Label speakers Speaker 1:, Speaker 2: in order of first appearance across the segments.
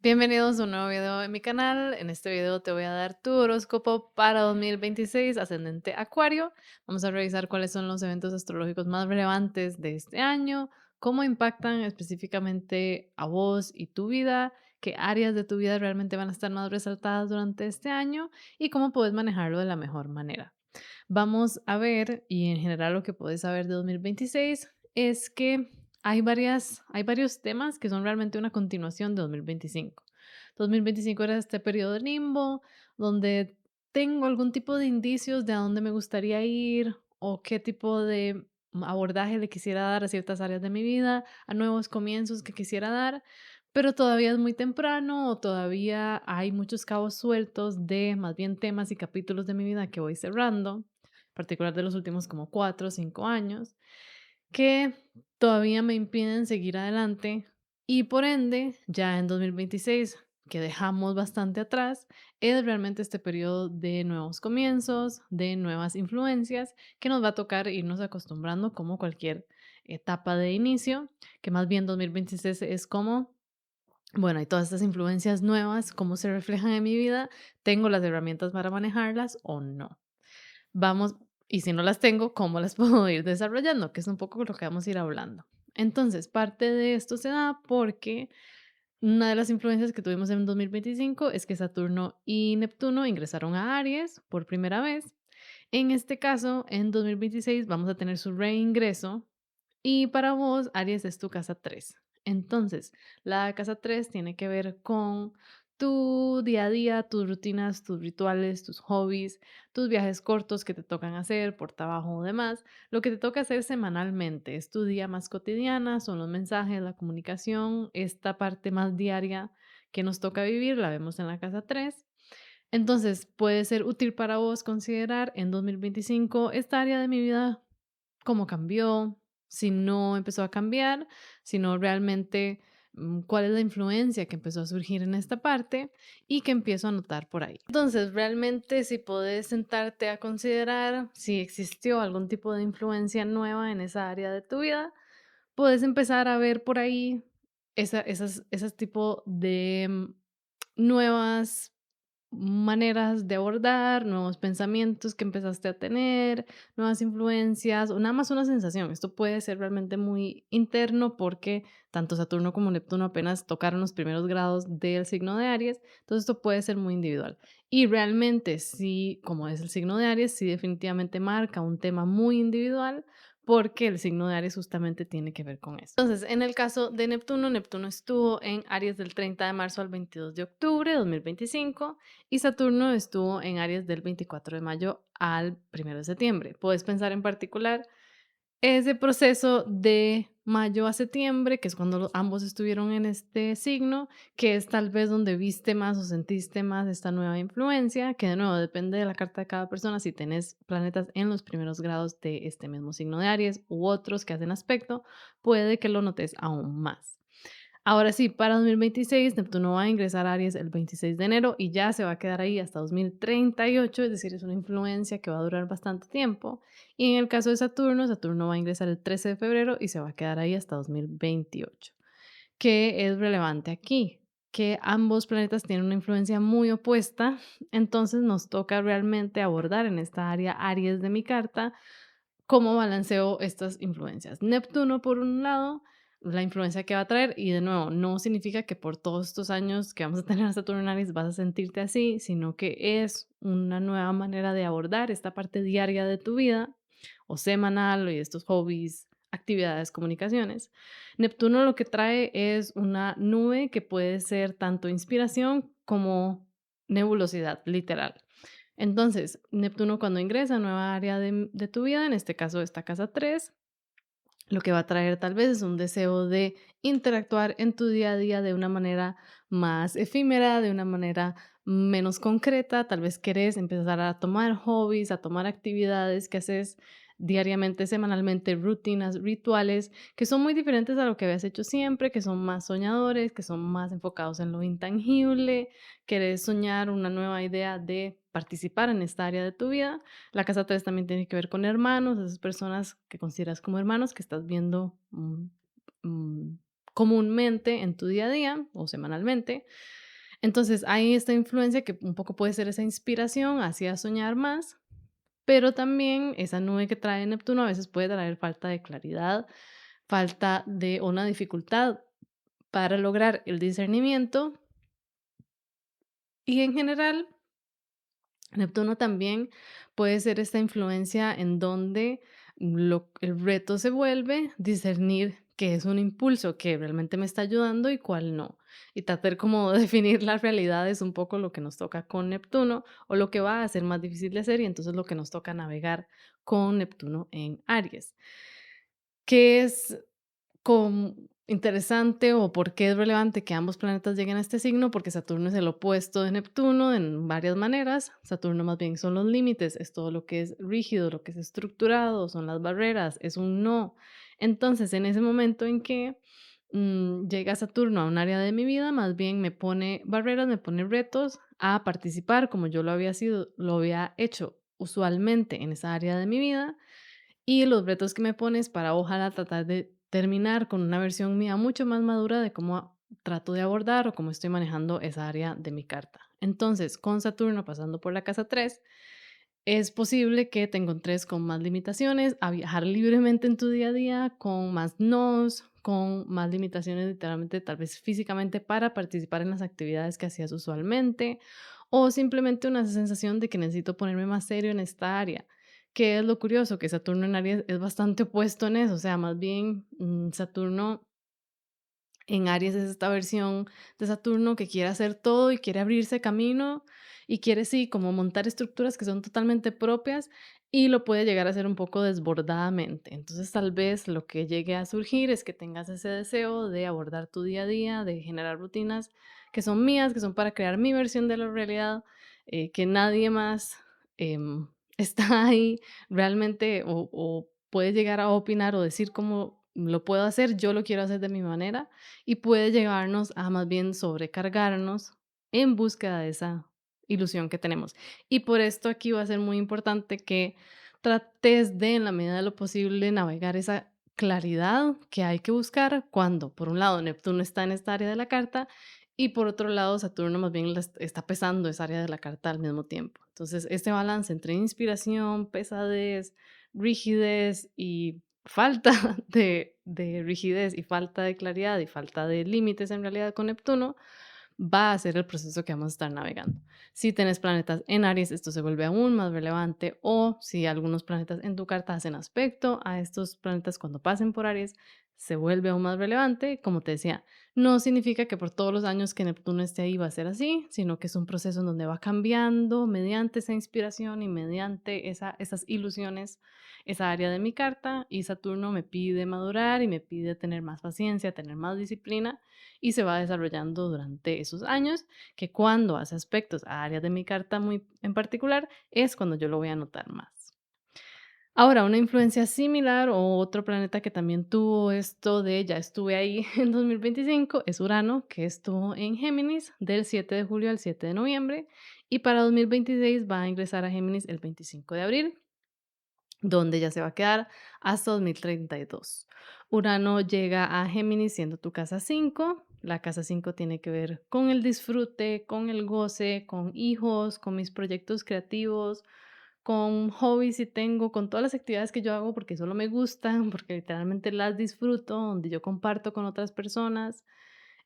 Speaker 1: Bienvenidos a un nuevo video en mi canal. En este video te voy a dar tu horóscopo para 2026, ascendente Acuario. Vamos a revisar cuáles son los eventos astrológicos más relevantes de este año, cómo impactan específicamente a vos y tu vida, qué áreas de tu vida realmente van a estar más resaltadas durante este año y cómo puedes manejarlo de la mejor manera. Vamos a ver, y en general lo que puedes saber de 2026 es que hay varios temas que son realmente una continuación de 2025. 2025 era este periodo de limbo donde tengo algún tipo de indicios de a dónde me gustaría ir o qué tipo de abordaje le quisiera dar a ciertas áreas de mi vida, a nuevos comienzos que quisiera dar, pero todavía es muy temprano o todavía hay muchos cabos sueltos de más bien temas y capítulos de mi vida que voy cerrando, particular de los últimos como 4 o 5 años, que todavía me impiden seguir adelante y por ende, ya en 2026, que dejamos bastante atrás, es realmente este periodo de nuevos comienzos, de nuevas influencias, que nos va a tocar irnos acostumbrando como cualquier etapa de inicio, que más bien 2026 es como bueno, y todas estas influencias nuevas, ¿cómo se reflejan en mi vida? ¿Tengo las herramientas para manejarlas o no? Vamos, y si no las tengo, ¿cómo las puedo ir desarrollando? Que es un poco lo que vamos a ir hablando. Entonces, parte de esto se da porque una de las influencias que tuvimos en 2025 es que Saturno y Neptuno ingresaron a Aries por primera vez. En este caso, en 2026 vamos a tener su reingreso y para vos, Aries es tu casa 3. Entonces, la casa 3 tiene que ver con tu día a día, tus rutinas, tus rituales, tus hobbies, tus viajes cortos que te tocan hacer por trabajo o demás. Lo que te toca hacer semanalmente es tu día más cotidiana, son los mensajes, la comunicación, esta parte más diaria que nos toca vivir, la vemos en la casa 3. Entonces, puede ser útil para vos considerar en 2025 esta área de mi vida cómo cambió, si no empezó a cambiar, sino realmente cuál es la influencia que empezó a surgir en esta parte y que empiezo a notar por ahí. Entonces, realmente si puedes sentarte a considerar si existió algún tipo de influencia nueva en esa área de tu vida, puedes empezar a ver por ahí esas tipo de nuevas maneras de abordar, nuevos pensamientos que empezaste a tener, nuevas influencias o nada más una sensación. Esto puede ser realmente muy interno porque tanto Saturno como Neptuno apenas tocaron los primeros grados del signo de Aries, entonces esto puede ser muy individual. Y realmente sí, como es el signo de Aries, sí definitivamente marca un tema muy individual porque el signo de Aries justamente tiene que ver con eso. Entonces, en el caso de Neptuno, Neptuno estuvo en Aries del 30 de marzo al 22 de octubre de 2025 y Saturno estuvo en Aries del 24 de mayo al 1 de septiembre. Puedes pensar en particular ese proceso de mayo a septiembre, que es cuando ambos estuvieron en este signo, que es tal vez donde viste más o sentiste más esta nueva influencia, que de nuevo depende de la carta de cada persona, si tenés planetas en los primeros grados de este mismo signo de Aries u otros que hacen aspecto, puede que lo notes aún más. Ahora sí, para 2026, Neptuno va a ingresar a Aries el 26 de enero y ya se va a quedar ahí hasta 2038, es decir, es una influencia que va a durar bastante tiempo. Y en el caso de Saturno, Saturno va a ingresar el 13 de febrero y se va a quedar ahí hasta 2028. ¿Qué es relevante aquí? Que ambos planetas tienen una influencia muy opuesta, entonces nos toca realmente abordar en esta área Aries de mi carta cómo balanceo estas influencias. Neptuno, por un lado, la influencia que va a traer, y de nuevo, no significa que por todos estos años que vamos a tener a Saturno en Aries vas a sentirte así, sino que es una nueva manera de abordar esta parte diaria de tu vida o semanal y estos hobbies, actividades, comunicaciones. Neptuno lo que trae es una nube que puede ser tanto inspiración como nebulosidad, literal. Entonces, Neptuno cuando ingresa a nueva área de tu vida, en este caso esta casa 3, lo que va a traer tal vez es un deseo de interactuar en tu día a día de una manera más efímera, de una manera menos concreta. Tal vez querés empezar a tomar hobbies, a tomar actividades que haces diariamente, semanalmente, rutinas, rituales, que son muy diferentes a lo que habías hecho siempre, que son más soñadores, que son más enfocados en lo intangible. Querés soñar una nueva idea de participar en esta área de tu vida. La casa 3 también tiene que ver con hermanos, esas personas que consideras como hermanos, que estás viendo comúnmente en tu día a día o semanalmente. Entonces, hay esta influencia que un poco puede ser esa inspiración hacia soñar más, pero también esa nube que trae Neptuno a veces puede traer falta de claridad, falta de una dificultad para lograr el discernimiento y en general Neptuno también puede ser esta influencia en donde el reto se vuelve discernir qué es un impulso que realmente me está ayudando y cuál no. Y tratar como de definir la realidad es un poco lo que nos toca con Neptuno o lo que va a ser más difícil de hacer y entonces lo que nos toca navegar con Neptuno en Aries. ¿Qué es interesante o por qué es relevante que ambos planetas lleguen a este signo? Porque Saturno es el opuesto de Neptuno en varias maneras. Saturno más bien son los límites, es todo lo que es rígido, lo que es estructurado, son las barreras, es un no. Entonces, en ese momento en que llega Saturno a un área de mi vida, más bien me pone barreras, me pone retos a participar como yo lo había hecho usualmente en esa área de mi vida y los retos que me pones para ojalá tratar de terminar con una versión mía mucho más madura de cómo trato de abordar o cómo estoy manejando esa área de mi carta. Entonces, con Saturno pasando por la casa 3 es posible que te encontres con más limitaciones a viajar libremente en tu día a día, con más nos, con más limitaciones literalmente, tal vez físicamente, para participar en las actividades que hacías usualmente, o simplemente una sensación de que necesito ponerme más serio en esta área. Que es lo curioso, que Saturno en Aries es bastante opuesto en eso, o sea, más bien Saturno en Aries es esta versión de Saturno que quiere hacer todo y quiere abrirse camino y quiere, sí, como montar estructuras que son totalmente propias y lo puede llegar a hacer un poco desbordadamente. Entonces, tal vez lo que llegue a surgir es que tengas ese deseo de abordar tu día a día, de generar rutinas que son mías, que son para crear mi versión de la realidad, que nadie más em, está ahí realmente o puede llegar a opinar o decir cómo lo puedo hacer, yo lo quiero hacer de mi manera y puede llevarnos a más bien sobrecargarnos en búsqueda de esa ilusión que tenemos. Y por esto aquí va a ser muy importante que trates de, en la medida de lo posible, navegar esa claridad que hay que buscar cuando, por un lado, Neptuno está en esta área de la carta y por otro lado, Saturno más bien está pesando esa área de la carta al mismo tiempo. Entonces, este balance entre inspiración, pesadez, rigidez y falta de rigidez y falta de claridad y falta de límites en realidad con Neptuno, va a ser el proceso que vamos a estar navegando. Si tienes planetas en Aries, esto se vuelve aún más relevante o si algunos planetas en tu carta hacen aspecto a estos planetas cuando pasen por Aries, se vuelve aún más relevante. Como te decía, no significa que por todos los años que Neptuno esté ahí va a ser así, sino que es un proceso en donde va cambiando mediante esa inspiración y mediante esas ilusiones, esa área de mi carta y Saturno me pide madurar y me pide tener más paciencia, tener más disciplina y se va desarrollando durante esos años, que cuando hace aspectos a áreas de mi carta muy en particular, es cuando yo lo voy a notar más. Ahora, una influencia similar o otro planeta que también tuvo esto de ya estuve ahí en 2025 es Urano, que estuvo en Géminis del 7 de julio al 7 de noviembre y para 2026 va a ingresar a Géminis el 25 de abril donde ya se va a quedar hasta 2032. Urano llega a Géminis siendo tu casa 5. La casa 5 tiene que ver con el disfrute, con el goce, con hijos, con mis proyectos creativos, con hobbies si tengo, con todas las actividades que yo hago porque solo me gustan, porque literalmente las disfruto, donde yo comparto con otras personas.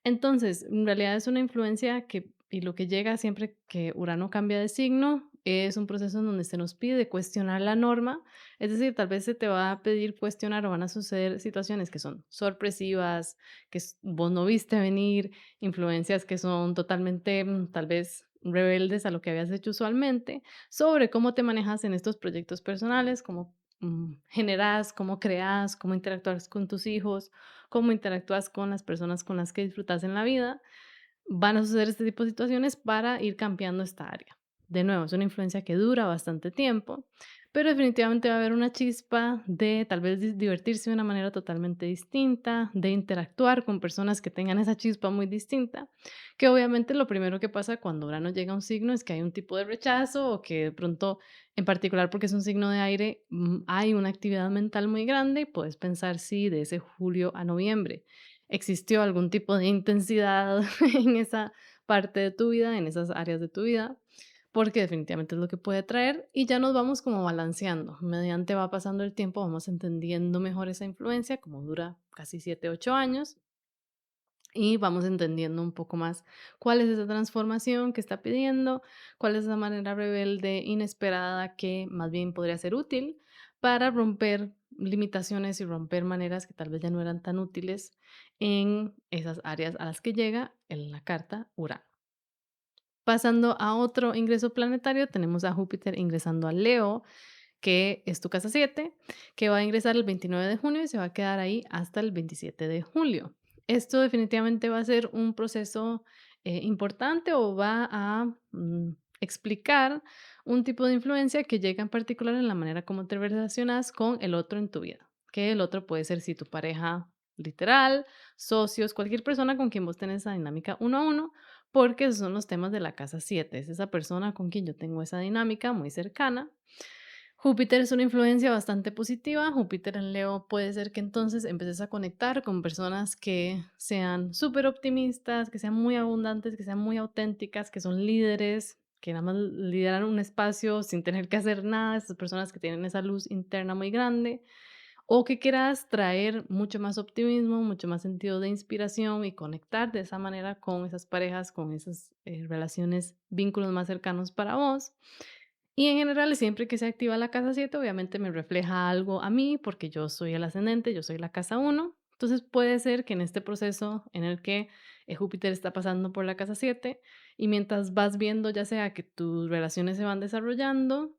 Speaker 1: Entonces, en realidad es una influencia que, y lo que llega siempre que Urano cambia de signo, es un proceso en donde se nos pide cuestionar la norma, es decir, tal vez se te va a pedir cuestionar o van a suceder situaciones que son sorpresivas, que vos no viste venir, influencias que son totalmente tal vez rebeldes a lo que habías hecho usualmente, sobre cómo te manejas en estos proyectos personales, cómo generas, cómo creas, cómo interactúas con tus hijos, cómo interactúas con las personas con las que disfrutas en la vida, van a suceder este tipo de situaciones para ir cambiando esta área. De nuevo, es una influencia que dura bastante tiempo, pero definitivamente va a haber una chispa de tal vez divertirse de una manera totalmente distinta, de interactuar con personas que tengan esa chispa muy distinta, que obviamente lo primero que pasa cuando Urano llega a un signo es que hay un tipo de rechazo o que de pronto, en particular porque es un signo de aire, hay una actividad mental muy grande y puedes pensar, sí, de ese julio a noviembre existió algún tipo de intensidad en esa parte de tu vida, en esas áreas de tu vida, porque definitivamente es lo que puede traer y ya nos vamos como balanceando. Mediante va pasando el tiempo, vamos entendiendo mejor esa influencia, como dura casi 7, 8 años, y vamos entendiendo un poco más cuál es esa transformación que está pidiendo, cuál es esa manera rebelde, inesperada, que más bien podría ser útil para romper limitaciones y romper maneras que tal vez ya no eran tan útiles en esas áreas a las que llega en la carta Urano. Pasando a otro ingreso planetario, tenemos a Júpiter ingresando a Leo, que es tu casa 7, que va a ingresar el 29 de junio y se va a quedar ahí hasta el 27 de julio. Esto definitivamente va a ser un proceso importante o va a explicar un tipo de influencia que llega en particular en la manera como te relacionas con el otro en tu vida. Que el otro puede ser si tu pareja literal, socios, cualquier persona con quien vos tenés esa dinámica uno a uno, porque esos son los temas de la casa 7. Es esa persona con quien yo tengo esa dinámica muy cercana. Júpiter es una influencia bastante positiva. Júpiter en Leo puede ser que entonces empieces a conectar con personas que sean súper optimistas, que sean muy abundantes, que sean muy auténticas, que son líderes, que nada más lideran un espacio sin tener que hacer nada. Esas personas que tienen esa luz interna muy grande. O que quieras traer mucho más optimismo, mucho más sentido de inspiración y conectar de esa manera con esas parejas, con esas relaciones, vínculos más cercanos para vos. Y en general, siempre que se activa la casa 7 obviamente me refleja algo a mí, porque yo soy el ascendente, yo soy la casa 1. Entonces puede ser que en este proceso en el que Júpiter está pasando por la casa 7 y mientras vas viendo ya sea que tus relaciones se van desarrollando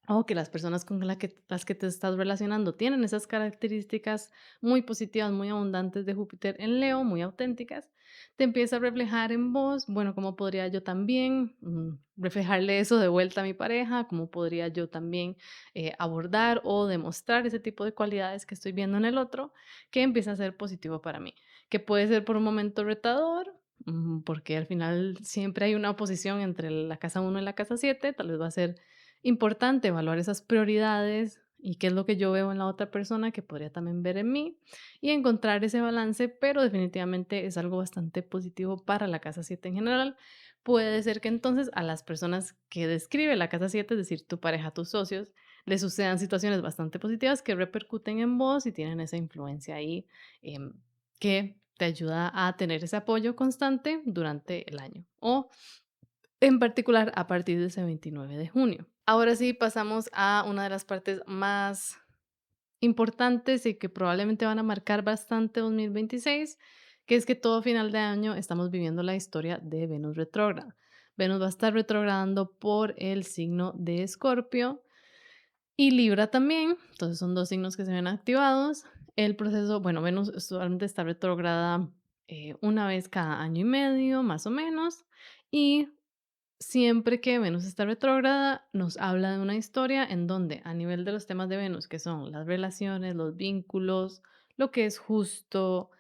Speaker 1: o que las personas con las que te estás relacionando tienen esas características muy positivas, muy abundantes de Júpiter en Leo, muy auténticas, te empieza a reflejar en vos, bueno, ¿cómo podría yo también reflejarle eso de vuelta a mi pareja? ¿Cómo podría yo también abordar o demostrar ese tipo de cualidades que estoy viendo en el otro que empieza a ser positivo para mí? Que puede ser por un momento retador, porque al final siempre hay una oposición entre la casa 1 y la casa 7, tal vez va a ser importante evaluar esas prioridades y qué es lo que yo veo en la otra persona que podría también ver en mí y encontrar ese balance, pero definitivamente es algo bastante positivo para la casa 7 en general. Puede ser que entonces a las personas que describe la casa 7, es decir, tu pareja, tus socios, les sucedan situaciones bastante positivas que repercuten en vos y tienen esa influencia ahí que te ayuda a tener ese apoyo constante durante el año o en particular a partir de ese 29 de junio. Ahora sí, pasamos a una de las partes más importantes y que probablemente van a marcar bastante 2026, que es que todo final de año estamos viviendo la historia de Venus retrógrada. Venus va a estar retrogradando por el signo de Escorpio y Libra también, entonces son dos signos que se ven activados. El proceso, bueno, Venus solamente está retrógrada una vez cada año y medio, más o menos, y siempre que Venus está retrógrada, nos habla de una historia en donde, a nivel de los temas de Venus, que son las relaciones, los vínculos, lo que es justo,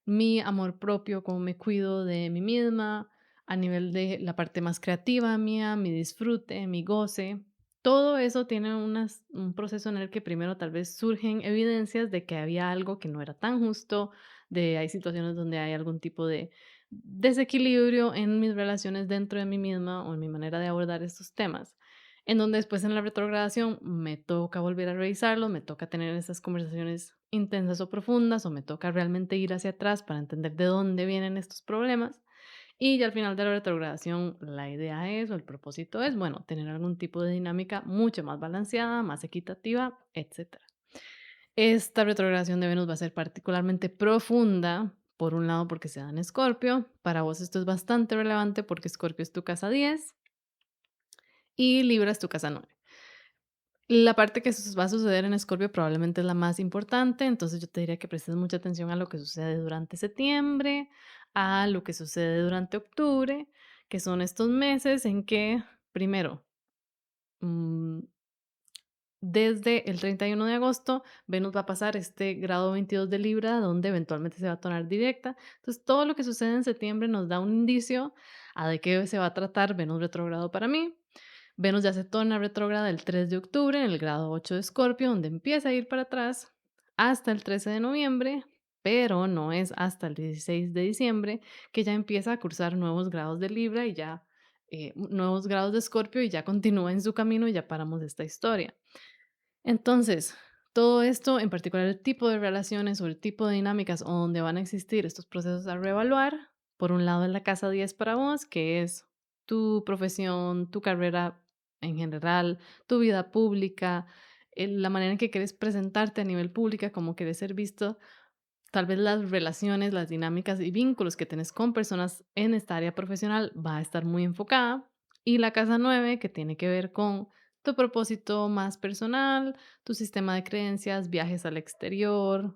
Speaker 1: mi amor propio, cómo me cuido de mí misma, a nivel de la parte más creativa mía, mi disfrute, mi goce, todo eso tiene un proceso en el que primero tal vez surgen evidencias de que había algo que no era tan justo, de hay situaciones donde hay algún tipo de desequilibrio en mis relaciones dentro de mí misma o en mi manera de abordar estos temas, en donde después en la retrogradación me toca volver a revisarlo, me toca tener esas conversaciones intensas o profundas o me toca realmente ir hacia atrás para entender de dónde vienen estos problemas. Y ya al final de la retrogradación, la idea es, o el propósito es, bueno, tener algún tipo de dinámica mucho más balanceada, más equitativa, etcétera. Esta retrogradación de Venus va a ser particularmente profunda, por un lado porque se da en Escorpio, para vos esto es bastante relevante porque Escorpio es tu casa 10 y Libra es tu casa 9. La parte que va a suceder en Escorpio probablemente es la más importante, entonces yo te diría que prestes mucha atención a lo que sucede durante septiembre, a lo que sucede durante octubre, que son estos meses en que, primero, mm, desde el 31 de agosto, Venus va a pasar este grado 22 de Libra, donde eventualmente se va a tornar directa. Entonces, todo lo que sucede en septiembre nos da un indicio a de qué se va a tratar Venus retrógrado para mí. Venus ya se torna retrógrada el 3 de octubre en el grado 8 de Escorpio, donde empieza a ir para atrás hasta el 13 de noviembre. pero no es hasta el 16 de diciembre que ya empieza a cursar nuevos grados de Libra y ya nuevos grados de Escorpio y ya continúa en su camino y ya paramos esta historia. Entonces, todo esto, en particular el tipo de relaciones o el tipo de dinámicas o donde van a existir estos procesos a reevaluar, por un lado en la casa 10 para vos, que es tu profesión, tu carrera en general, tu vida pública, la manera en que quieres presentarte a nivel pública, cómo quieres ser visto. Tal vez las relaciones, las dinámicas y vínculos que tenés con personas en esta área profesional va a estar muy enfocada. Y la casa 9 que tiene que ver con tu propósito más personal, tu sistema de creencias, viajes al exterior,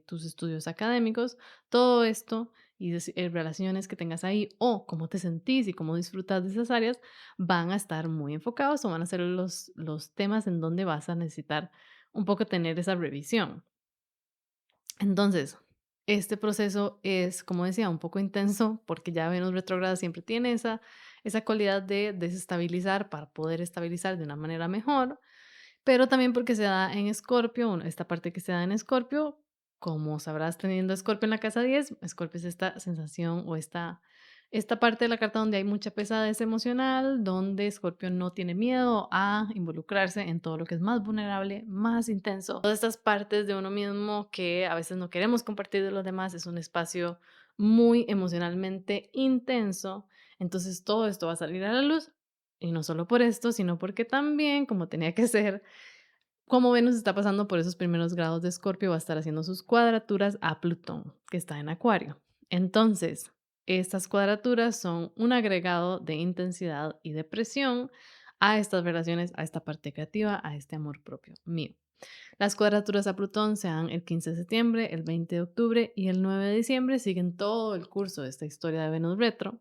Speaker 1: tus estudios académicos, todo esto y relaciones que tengas ahí o cómo te sentís y cómo disfrutas de esas áreas van a estar muy enfocados o van a ser los temas en donde vas a necesitar un poco tener esa revisión. Entonces, este proceso es, como decía, un poco intenso porque ya Venus retrógrada siempre tiene esa cualidad de desestabilizar para poder estabilizar de una manera mejor, pero también porque se da en Escorpio, bueno, esta parte que se da en Escorpio, como sabrás teniendo Escorpio en la casa 10, Escorpio es esta sensación o esta parte de la carta donde hay mucha pesadez emocional, donde Escorpio no tiene miedo a involucrarse en todo lo que es más vulnerable, más intenso. Todas estas partes de uno mismo que a veces no queremos compartir de los demás, es un espacio muy emocionalmente intenso. Entonces todo esto va a salir a la luz. Y no solo por esto, sino porque también, como tenía que ser, como Venus está pasando por esos primeros grados de Escorpio, va a estar haciendo sus cuadraturas a Plutón, que está en Acuario. Entonces, estas cuadraturas son un agregado de intensidad y de presión a estas relaciones, a esta parte creativa, a este amor propio mío. Las cuadraturas a Plutón se dan el 15 de septiembre, el 20 de octubre y el 9 de diciembre, siguen todo el curso de esta historia de Venus retro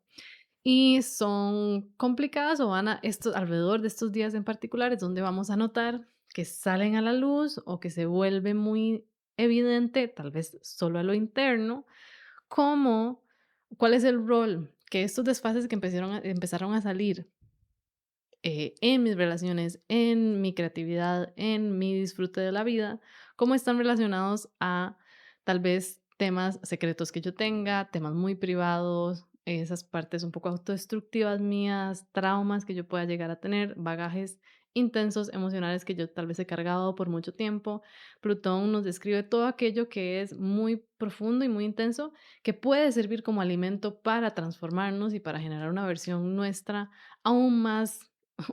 Speaker 1: y son complicadas o van a estos alrededor de estos días en particular es donde vamos a notar que salen a la luz o que se vuelve muy evidente, tal vez solo a lo interno, cómo cuál es el rol que estos desfases que empezaron a salir en mis relaciones, en mi creatividad, en mi disfrute de la vida, cómo están relacionados a tal vez temas secretos que yo tenga, temas muy privados, esas partes un poco autodestructivas mías, traumas que yo pueda llegar a tener, bagajes intensos emocionales que yo tal vez he cargado por mucho tiempo. Plutón nos describe todo aquello que es muy profundo y muy intenso, que puede servir como alimento para transformarnos y para generar una versión nuestra aún más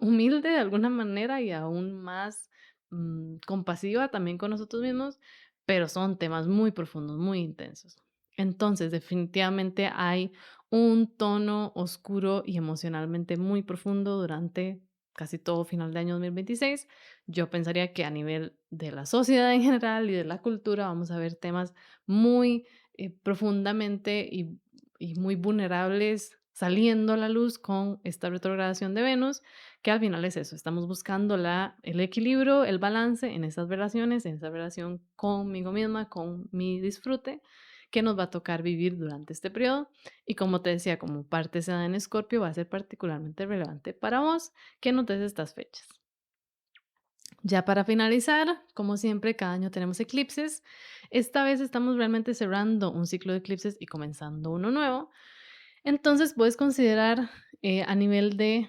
Speaker 1: humilde de alguna manera y aún más, compasiva también con nosotros mismos, pero son temas muy profundos, muy intensos. Entonces, definitivamente hay un tono oscuro y emocionalmente muy profundo durante casi todo final de año 2026. Yo pensaría que a nivel de la sociedad en general y de la cultura vamos a ver temas muy, profundamente y muy vulnerables saliendo a la luz con esta retrogradación de Venus, que al final es eso, estamos buscando el equilibrio, el balance en esas relaciones, en esa relación conmigo misma, con mi disfrute, que nos va a tocar vivir durante este periodo. Y como te decía, como parte se da en Escorpio, va a ser particularmente relevante para vos que notes estas fechas. Ya para finalizar, como siempre, cada año tenemos eclipses. Esta vez estamos realmente cerrando un ciclo de eclipses y comenzando uno nuevo. Entonces puedes considerar a nivel de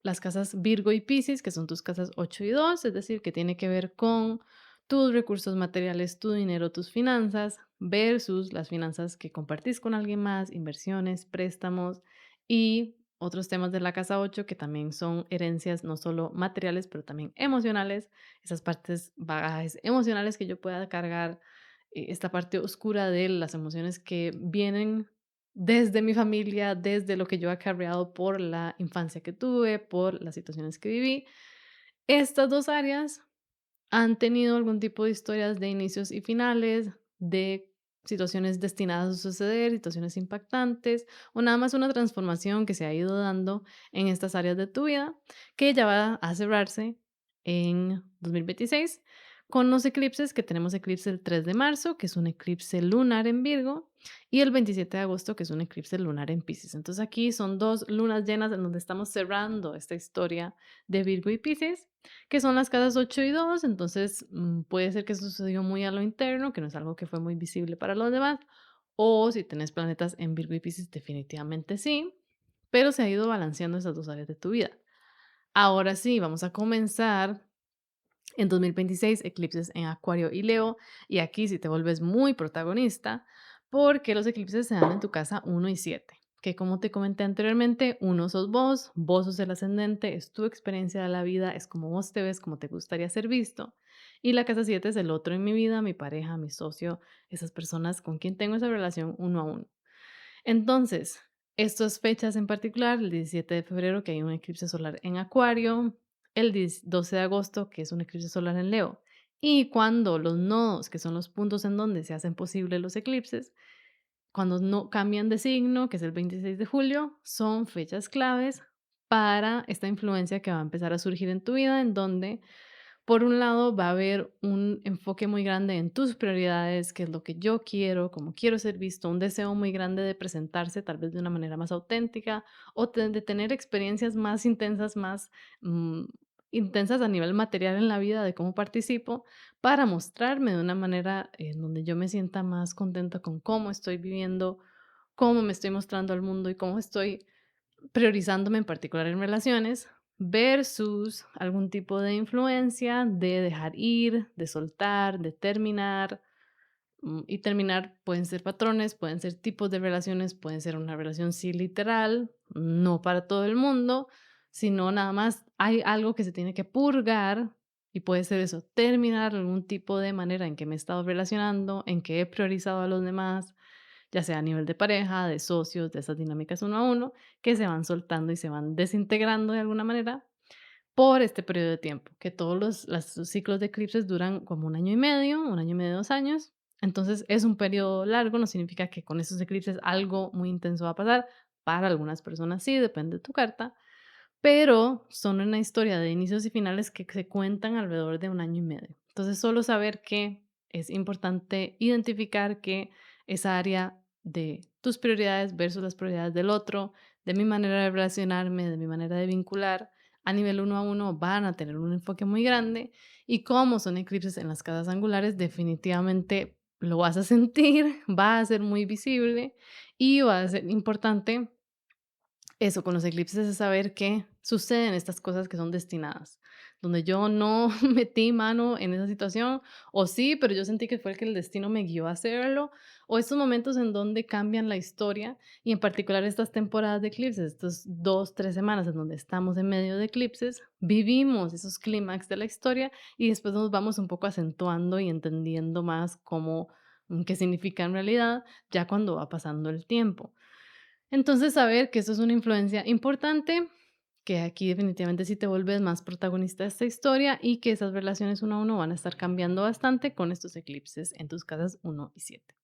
Speaker 1: las casas Virgo y Piscis, que son tus casas 8 y 2, es decir, que tiene que ver con tus recursos materiales, tu dinero, tus finanzas, versus las finanzas que compartís con alguien más, inversiones, préstamos y otros temas de la casa 8 que también son herencias no solo materiales, pero también emocionales, esas partes bagajes emocionales que yo pueda cargar, esta parte oscura de las emociones que vienen desde mi familia, desde lo que yo he acarreado por la infancia que tuve, por las situaciones que viví. Estas 2 áreas han tenido algún tipo de historias de inicios y finales, de situaciones destinadas a suceder, situaciones impactantes, o nada más una transformación que se ha ido dando en estas áreas de tu vida, que ya va a cerrarse en 2026, con los eclipses, que tenemos eclipse el 3 de marzo, que es un eclipse lunar en Virgo, y el 27 de agosto, que es un eclipse lunar en Piscis. Entonces aquí son dos lunas llenas en donde estamos cerrando esta historia de Virgo y Piscis, que son las casas 8 y 2. Entonces puede ser que eso sucedió muy a lo interno, que no es algo que fue muy visible para los demás, o si tenés planetas en Virgo y Piscis, definitivamente sí, pero se ha ido balanceando esas dos áreas de tu vida. Ahora sí, vamos a comenzar en 2026, eclipses en Acuario y Leo, y aquí sí te vuelves muy protagonista porque los eclipses se dan en tu casa 1 y 7, que como te comenté anteriormente, uno sos vos sos el ascendente, es tu experiencia de la vida, es como vos te ves, como te gustaría ser visto. Y la casa 7 es el otro en mi vida, mi pareja, mi socio, esas personas con quien tengo esa relación uno a uno. Entonces, estas fechas en particular, el 17 de febrero, que hay un eclipse solar en Acuario, el 12 de agosto, que es un eclipse solar en Leo, y cuando los nodos, que son los puntos en donde se hacen posibles los eclipses, cuando no cambian de signo, que es el 26 de julio, son fechas claves para esta influencia que va a empezar a surgir en tu vida, en donde por un lado, va a haber un enfoque muy grande en tus prioridades, qué es lo que yo quiero, cómo quiero ser visto, un deseo muy grande de presentarse tal vez de una manera más auténtica o de tener experiencias más intensas, más mm, intensas a nivel material en la vida de cómo participo, para mostrarme de una manera en donde yo me sienta más contenta con cómo estoy viviendo, cómo me estoy mostrando al mundo y cómo estoy priorizándome en particular en relaciones, versus algún tipo de influencia de dejar ir, de soltar, de terminar. Y terminar pueden ser patrones, pueden ser tipos de relaciones, pueden ser una relación sí literal, no para todo el mundo, sino nada más hay algo que se tiene que purgar y puede ser eso, terminar algún tipo de manera en que me he estado relacionando, en que he priorizado a los demás, ya sea a nivel de pareja, de socios, de esas dinámicas uno a uno, que se van soltando y se van desintegrando de alguna manera por este periodo de tiempo, que todos los ciclos de eclipses duran como 1 año y medio, 2 años. Entonces es un periodo largo, no significa que con esos eclipses algo muy intenso va a pasar. Para algunas personas sí, depende de tu carta, pero son una historia de inicios y finales que se cuentan alrededor de 1 año y medio. Entonces, solo saber que es importante identificar que esa área de tus prioridades versus las prioridades del otro, de mi manera de relacionarme, de mi manera de vincular, a nivel uno a uno van a tener un enfoque muy grande y como son eclipses en las casas angulares, definitivamente lo vas a sentir, va a ser muy visible y va a ser importante eso, con los eclipses es saber que suceden estas cosas que son destinadas, donde yo no metí mano en esa situación, o sí, pero yo sentí que fue que el destino me guió a hacerlo, o estos momentos en donde cambian la historia, y en particular estas temporadas de eclipses, estas 2, 3 semanas en donde estamos en medio de eclipses, vivimos esos clímax de la historia y después nos vamos un poco acentuando y entendiendo más cómo, qué significa en realidad, ya cuando va pasando el tiempo. Entonces, saber que eso es una influencia importante, que aquí definitivamente sí te vuelves más protagonista de esta historia y que esas relaciones uno a uno van a estar cambiando bastante con estos eclipses en tus casas 1 y 7.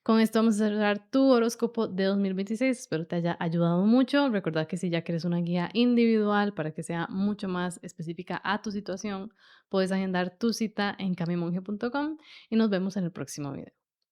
Speaker 1: Con esto vamos a cerrar tu horóscopo de 2026. Espero te haya ayudado mucho. Recuerda que si ya quieres una guía individual para que sea mucho más específica a tu situación, puedes agendar tu cita en camimonje.com y nos vemos en el próximo video.